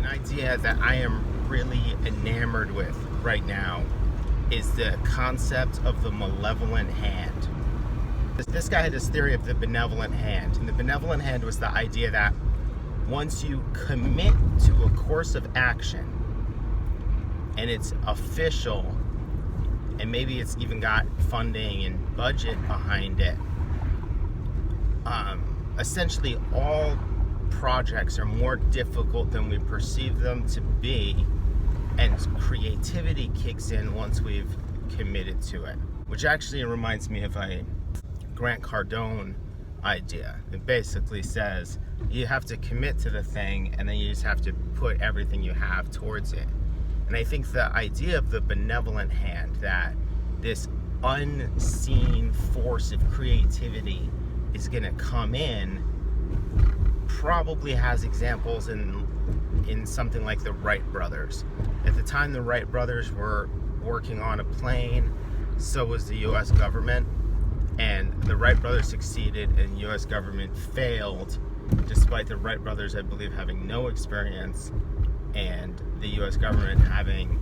idea that I am really enamored with right now is the concept of the malevolent hand. This guy had this theory of the benevolent hand, and the benevolent hand was the idea that once you commit to a course of action and it's official, and maybe it's even got funding and budget behind it, essentially all projects are more difficult than we perceive them to be, and creativity kicks in once we've committed to it, which actually reminds me of a Grant Cardone idea. It basically says you have to commit to the thing, and then you just have to put everything you have towards it. And I think the idea of the benevolent hand, that this unseen force of creativity is going to come in, probably has examples in something like the Wright brothers. At the time the Wright brothers were working on a plane, so was the US government, and the Wright brothers succeeded and US government failed, despite the Wright brothers, I believe, having no experience and the US government having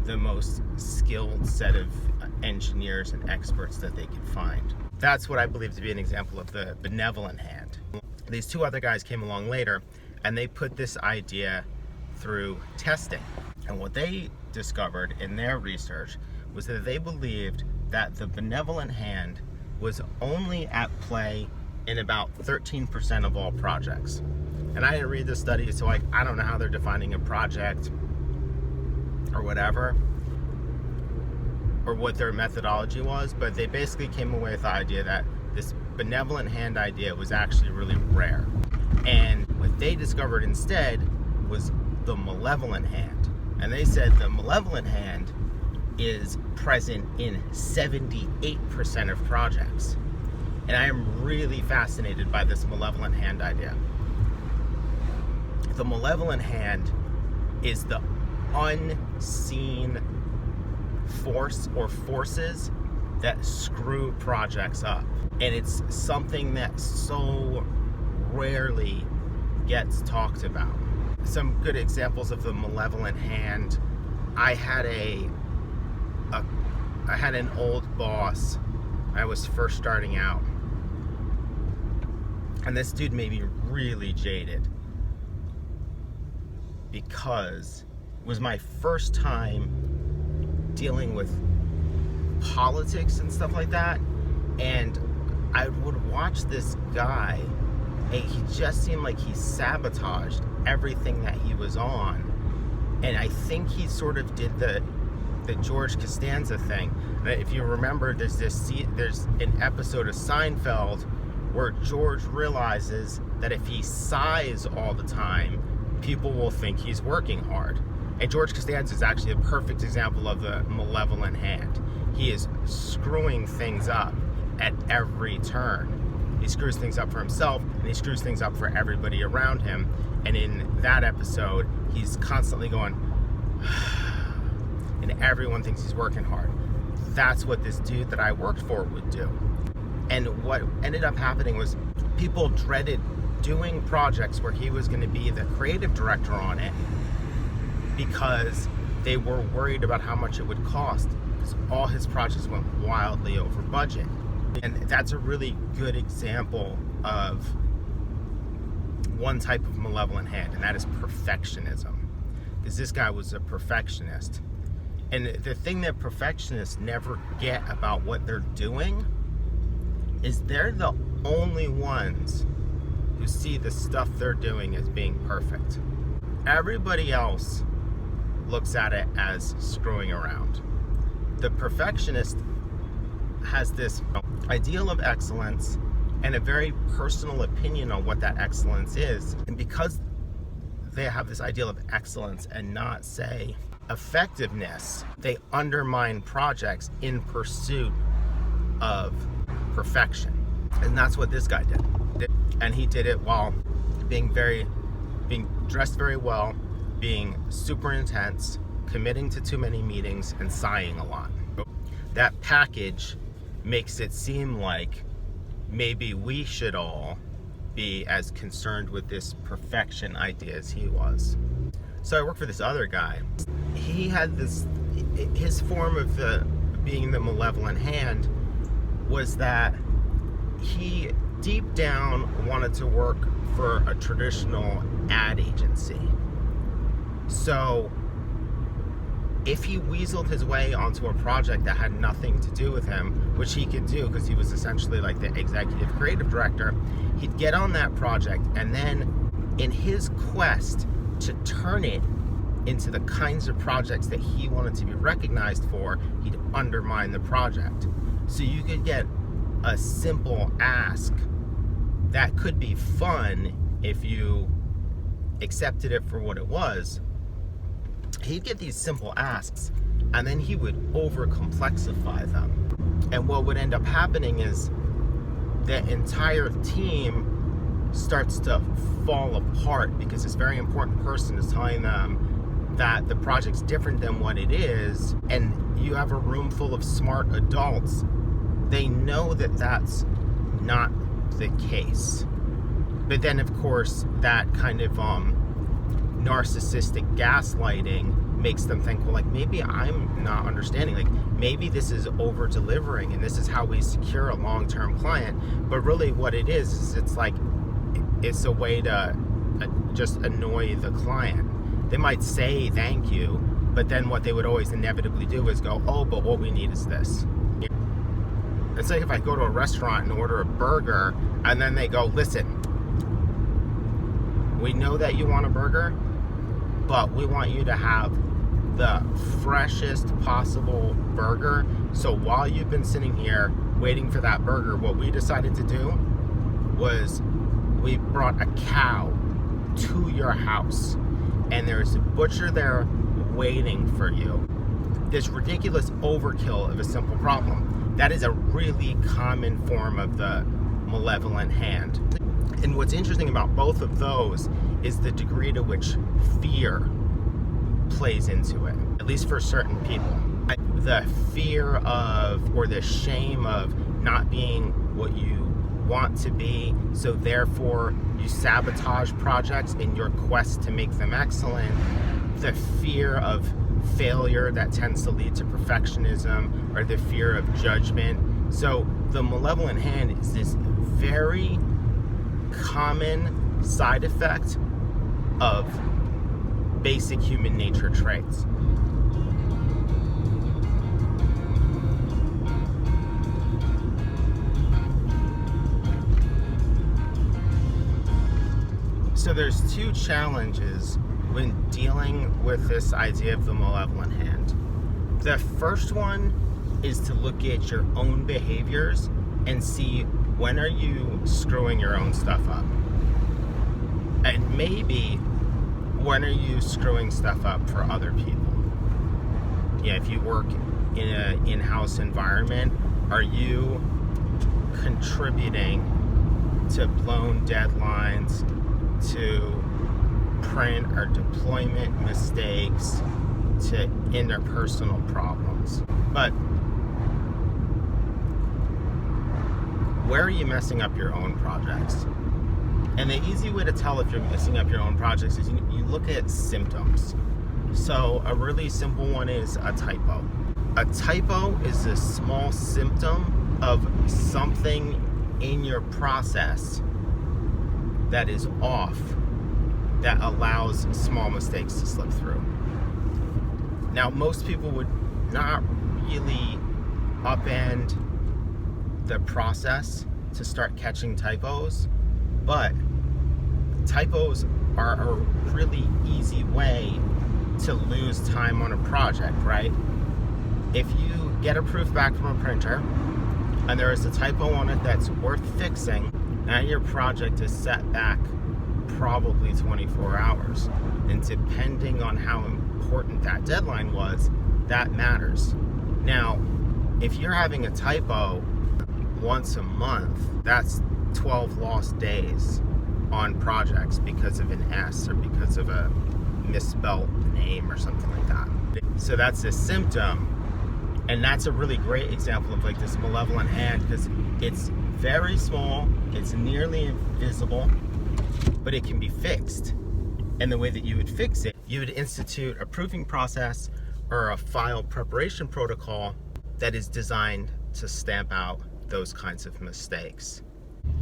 the most skilled set of engineers and experts that they could find. That's what I believe to be an example of the benevolent hand. These two other guys came along later, and they put this idea through testing. And what they discovered in their research was that they believed that the benevolent hand was only at play in about 13% of all projects. And I didn't read the study, so I don't know how they're defining a project or whatever, or what their methodology was, but they basically came away with the idea that this benevolent hand idea was actually really rare. And what they discovered instead was the malevolent hand. And they said the malevolent hand is present in 78% of projects. And I am really fascinated by this malevolent hand idea. The malevolent hand is the unseen force or forces that screw projects up. And it's something that so rarely gets talked about. Some good examples of the malevolent hand. I had an old boss. I was first starting out, and this dude made me really jaded because it was my first time dealing with politics and stuff like that, and I would watch this guy, and he just seemed like he sabotaged everything that he was on. And I think he sort of did the George Costanza thing. If you remember, there's an episode of Seinfeld where George realizes that if he sighs all the time, people will think he's working hard. And George Costanza is actually a perfect example of the malevolent hand. He is screwing things up at every turn. He screws things up for himself, and he screws things up for everybody around him. And in that episode, he's constantly going, and everyone thinks he's working hard. That's what this dude that I worked for would do. And what ended up happening was people dreaded doing projects where he was going to be the creative director on it, because they were worried about how much it would cost, because all his projects went wildly over budget. And that's a really good example of one type of malevolent hand, and that is perfectionism. Because this guy was a perfectionist. And the thing that perfectionists never get about what they're doing is they're the only ones who see the stuff they're doing as being perfect. Everybody else looks at it as screwing around. The perfectionist has this ideal of excellence and a very personal opinion on what that excellence is. And because they have this ideal of excellence and not, say, effectiveness, they undermine projects in pursuit of perfection. And that's what this guy did. And he did it while being dressed very well, being super intense, committing to too many meetings, and sighing a lot. That package makes it seem like maybe we should all be as concerned with this perfection idea as he was. So So I worked for this other guy. He had his form of being the malevolent hand was that he deep down wanted to work for a traditional ad agency. So if he weaseled his way onto a project that had nothing to do with him, which he could do because he was essentially like the executive creative director, he'd get on that project, and then in his quest to turn it into the kinds of projects that he wanted to be recognized for, he'd undermine the project. So you could get a simple ask that could be fun if you accepted it for what it was. He'd get these simple asks, and then he would over-complexify them. And what would end up happening is the entire team starts to fall apart because this very important person is telling them that the project's different than what it is, and you have a room full of smart adults. They know that that's not the case. But then, of course, that kind of narcissistic gaslighting makes them think, well, like, maybe I'm not understanding. Like, maybe this is over-delivering, and this is how we secure a long-term client. But really what it is it's like, it's a way to just annoy the client. They might say thank you, but then what they would always inevitably do is go, oh, but what we need is this. It's like if I go to a restaurant and order a burger, and then they go, listen, we know that you want a burger, but we want you to have the freshest possible burger. So while you've been sitting here waiting for that burger, what we decided to do was we brought a cow to your house, and there's a butcher there waiting for you. This ridiculous overkill of a simple problem. That is a really common form of the malevolent hand. And what's interesting about both of those is the degree to which fear plays into it, at least for certain people. The fear of, or the shame of not being what you want to be, so therefore you sabotage projects in your quest to make them excellent. The fear of failure that tends to lead to perfectionism, or the fear of judgment. So the malevolent hand is this very common side effect of basic human nature traits. So there's two challenges when dealing with this idea of the malevolent hand. The first one is to look at your own behaviors and see, when are you screwing your own stuff up? And maybe, when are you screwing stuff up for other people? Yeah, if you work in an in-house environment, are you contributing to blown deadlines, to print or deployment mistakes, to interpersonal problems? But where are you messing up your own projects? And the easy way to tell if you're messing up your own projects is you look at symptoms. So a really simple one is a typo. A typo is a small symptom of something in your process that is off, that allows small mistakes to slip through. Now, most people would not really upend the process to start catching typos, but typos are a really easy way to lose time on a project, right? If you get a proof back from a printer and there is a typo on it that's worth fixing, now your project is set back probably 24 hours. And depending on how important that deadline was, that matters. Now, if you're having a typo once a month, that's 12 lost days on projects because of an S or because of a misspelled name or something like that. So that's a symptom. And that's a really great example of like this malevolent hand, because it's very small, it's nearly invisible, but it can be fixed. And the way that you would fix it, you would institute a proofing process or a file preparation protocol that is designed to stamp out those kinds of mistakes.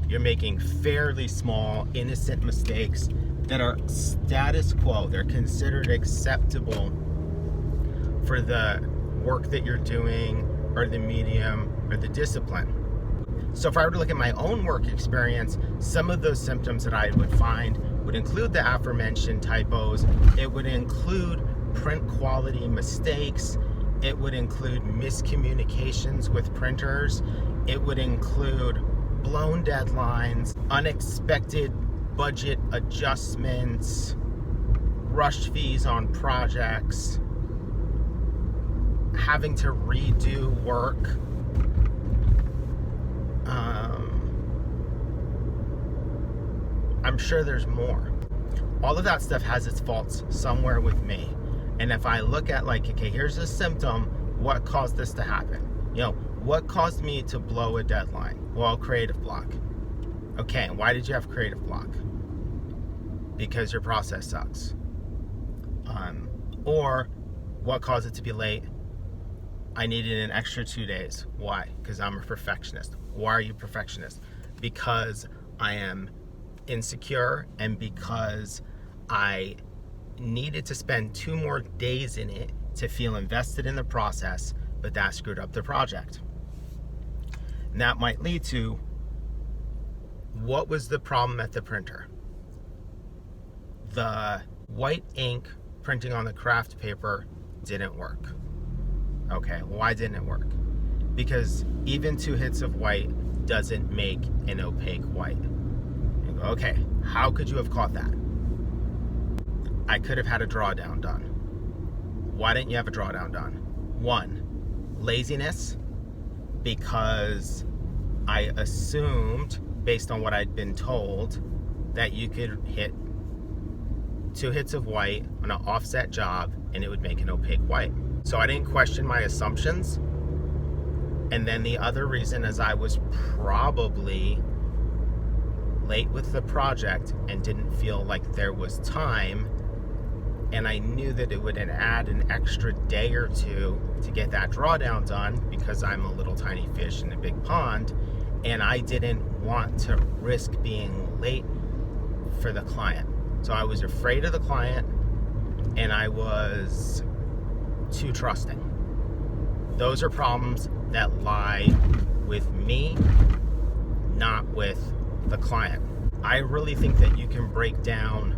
You're making fairly small, innocent mistakes that are status quo. They're considered acceptable for the work that you're doing or the medium or the discipline. So if I were to look at my own work experience, some of those symptoms that I would find would include the aforementioned typos. It would include print quality mistakes. It would include miscommunications with printers. It would include blown deadlines, unexpected budget adjustments, rush fees on projects, having to redo work. I'm sure there's more. All of that stuff has its faults somewhere with me. And if I look at like, okay, here's a symptom, what caused this to happen? You know, what caused me to blow a deadline? Well, creative block. Okay, and why did you have creative block? Because your process sucks. Or what caused it to be late? I needed an extra 2 days. Why? Because I'm a perfectionist. Why are you perfectionist? Because I am insecure and because I needed to spend 2 more days in it to feel invested in the process, but that screwed up the project. And that might lead to, what was the problem at the printer? The white ink printing on the craft paper didn't work. Okay, why didn't it work? Because even 2 hits of white doesn't make an opaque white. You go, okay, how could you have caught that? I could have had a drawdown done. Why didn't you have a drawdown done? 1, laziness, because I assumed, based on what I'd been told, that you could hit 2 hits of white on an offset job and it would make an opaque white. So I didn't question my assumptions. And then the other reason is I was probably late with the project and didn't feel like there was time, and I knew that it would add an extra day or 2 to get that drawdown done because I'm a little tiny fish in a big pond, and I didn't want to risk being late for the client. So I was afraid of the client and I was too trusting. Those are problems that lie with me, not with the client. I really think that you can break down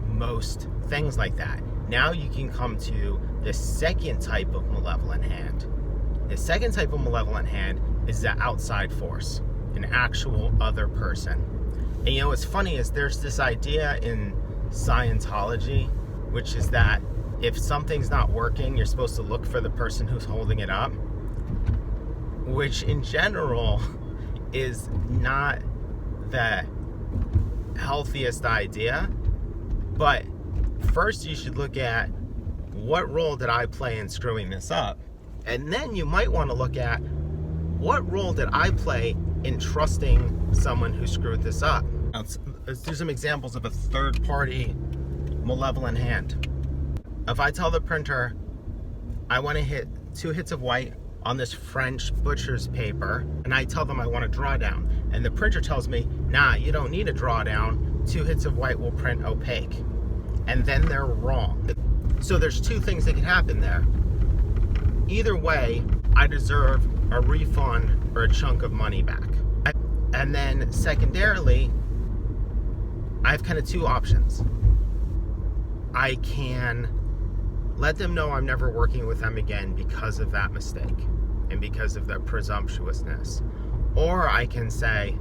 most things like that. Now you can come to the second type of malevolent hand. The second type of malevolent hand is the outside force, an actual other person. And you know what's funny is there's this idea in Scientology, which is that if something's not working, you're supposed to look for the person who's holding it up, which in general is not the healthiest idea. But first you should look at, what role did I play in screwing this up? And then you might want to look at, what role did I play in trusting someone who screwed this up? Let's do some examples of a third party malevolent hand. If I tell the printer I want to hit 2 hits of white on this French butcher's paper, and I tell them I want a drawdown, and the printer tells me, nah, you don't need a drawdown, 2 hits of white will print opaque, and then they're wrong. So there's 2 things that can happen there. Either way, I deserve a refund or a chunk of money back. And then secondarily, I have kind of 2 options. I can let them know I'm never working with them again because of that mistake and because of their presumptuousness. Or I can say,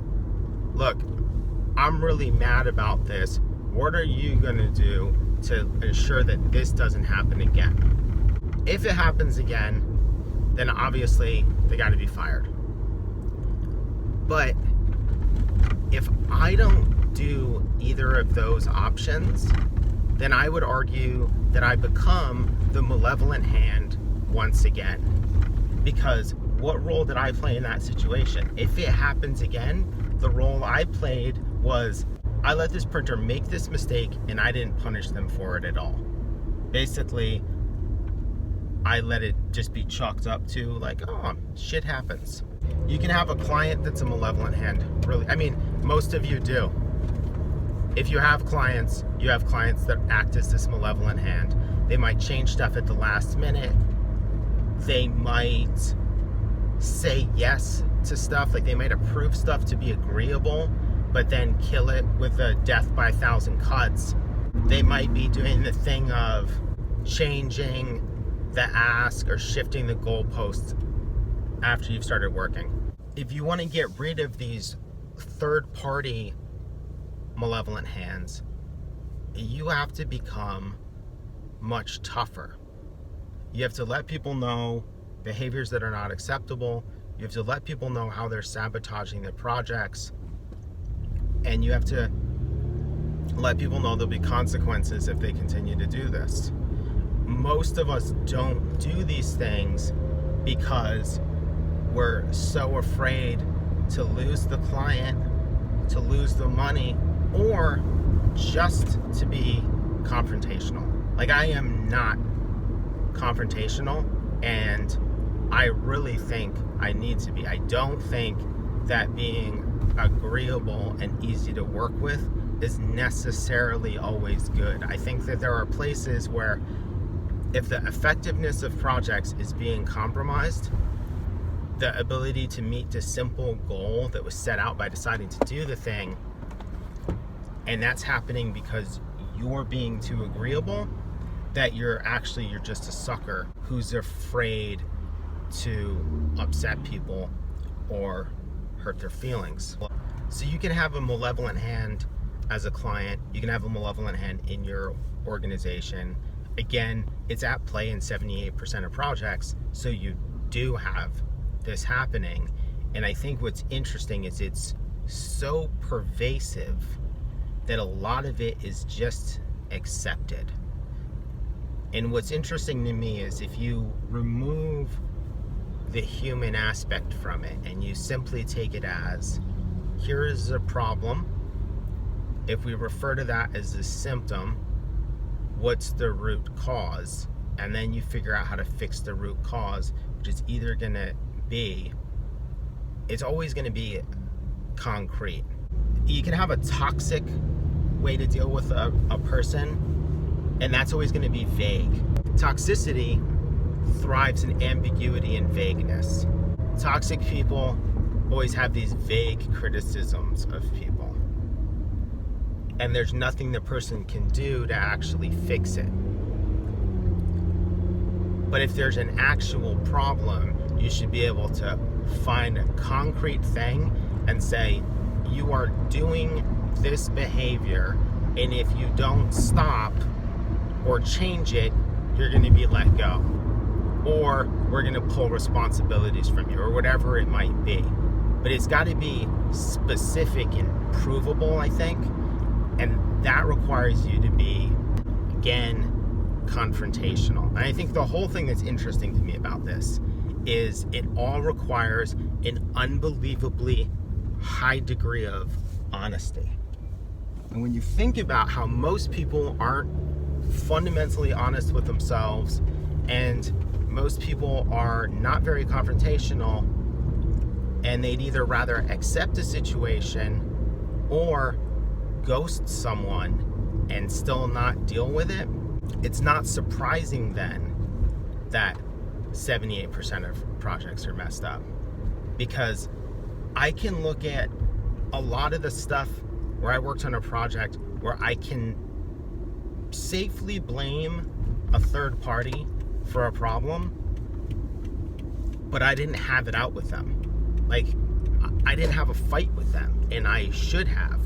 look, I'm really mad about this. What are you gonna do to ensure that this doesn't happen again? If it happens again, then obviously they gotta be fired. But if I don't do either of those options, then I would argue that I become the malevolent hand once again. Because what role did I play in that situation? If it happens again, the role I played was I let this printer make this mistake and I didn't punish them for it at all. Basically, I let it just be chalked up to like, oh, shit happens. You can have a client that's a malevolent hand. Really, I mean, most of you do. If you have clients that act as this malevolent hand. They might change stuff at the last minute. They might say yes to stuff, like they might approve stuff to be agreeable, but then kill it with a death by 1,000 cuts. They might be doing the thing of changing the ask or shifting the goalposts after you've started working. If you want to get rid of these third-party malevolent hands, you have to become much tougher. You have to let people know behaviors that are not acceptable. You have to let people know how they're sabotaging their projects. And you have to let people know there'll be consequences if they continue to do this. Most of us don't do these things because we're so afraid to lose the client, to lose the money, or just to be confrontational. Like, I am not confrontational, and I really think I need to be. I don't think that being agreeable and easy to work with is necessarily always good. I think that there are places where if the effectiveness of projects is being compromised, the ability to meet the simple goal that was set out by deciding to do the thing, and that's happening because you're being too agreeable, that you're just a sucker who's afraid to upset people or hurt their feelings. So you can have a malevolent hand as a client, you can have a malevolent hand in your organization. Again, it's at play in 78% of projects, so you do have this happening. And I think what's interesting is it's so pervasive that a lot of it is just accepted. And what's interesting to me is if you remove the human aspect from it and you simply take it as, here is a problem, if we refer to that as a symptom, what's the root cause? And then you figure out how to fix the root cause, which is either gonna be, it's always gonna be concrete. You can have a toxic way to deal with a person, and that's always gonna be vague. Toxicity thrives in ambiguity and vagueness. Toxic people always have these vague criticisms of people, and there's nothing the person can do to actually fix it. But if there's an actual problem, you should be able to find a concrete thing and say, you are doing this behavior, and if you don't stop or change it, you're going to be let go, or we're going to pull responsibilities from you, or whatever it might be. But it's got to be specific and provable, I think, and that requires you to be, again, confrontational. And I think the whole thing that's interesting to me about this is it all requires an unbelievably high degree of honesty. And when you think about how most people aren't fundamentally honest with themselves, and most people are not very confrontational, and they'd either rather accept a situation or ghost someone and still not deal with it, it's not surprising then that 78% of projects are messed up. Because I can look at a lot of the stuff where I worked on a project where I can safely blame a third party for a problem, but I didn't have it out with them. Like, I didn't have a fight with them, and I should have.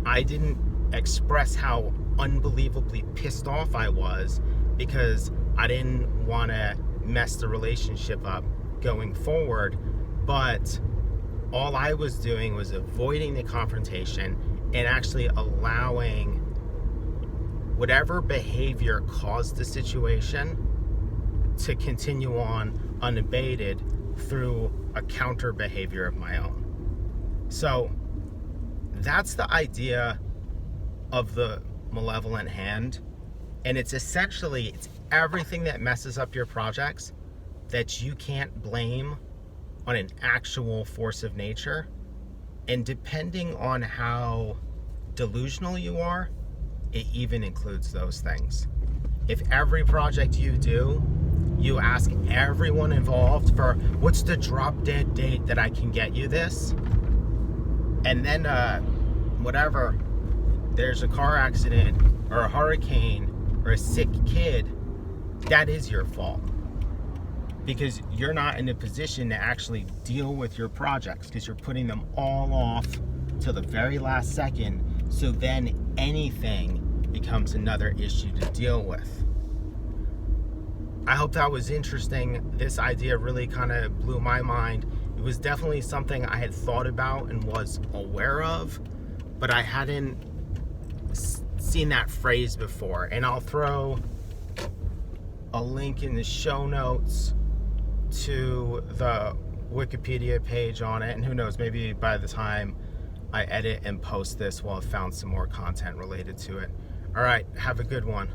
I didn't express how unbelievably pissed off I was because I didn't want to mess the relationship up going forward, but all I was doing was avoiding the confrontation and actually allowing whatever behavior caused the situation to continue on unabated through a counter behavior of my own. So that's the idea of the malevolent hand. And it's essentially, it's everything that messes up your projects that you can't blame on an actual force of nature. And depending on how delusional you are, it even includes those things. If every project you do, you ask everyone involved for what's the drop dead date that I can get you this, and then whatever, there's a car accident or a hurricane or a sick kid, that is your fault, because you're not in a position to actually deal with your projects, because you're putting them all off till the very last second, so then anything becomes another issue to deal with. I hope that was interesting. This idea really kind of blew my mind. It was definitely something I had thought about and was aware of, but I hadn't seen that phrase before. And I'll throw a link in the show notes to the Wikipedia page on it, and who knows, maybe by the time I edit and post this, we'll have found some more content related to it. All right, have a good one.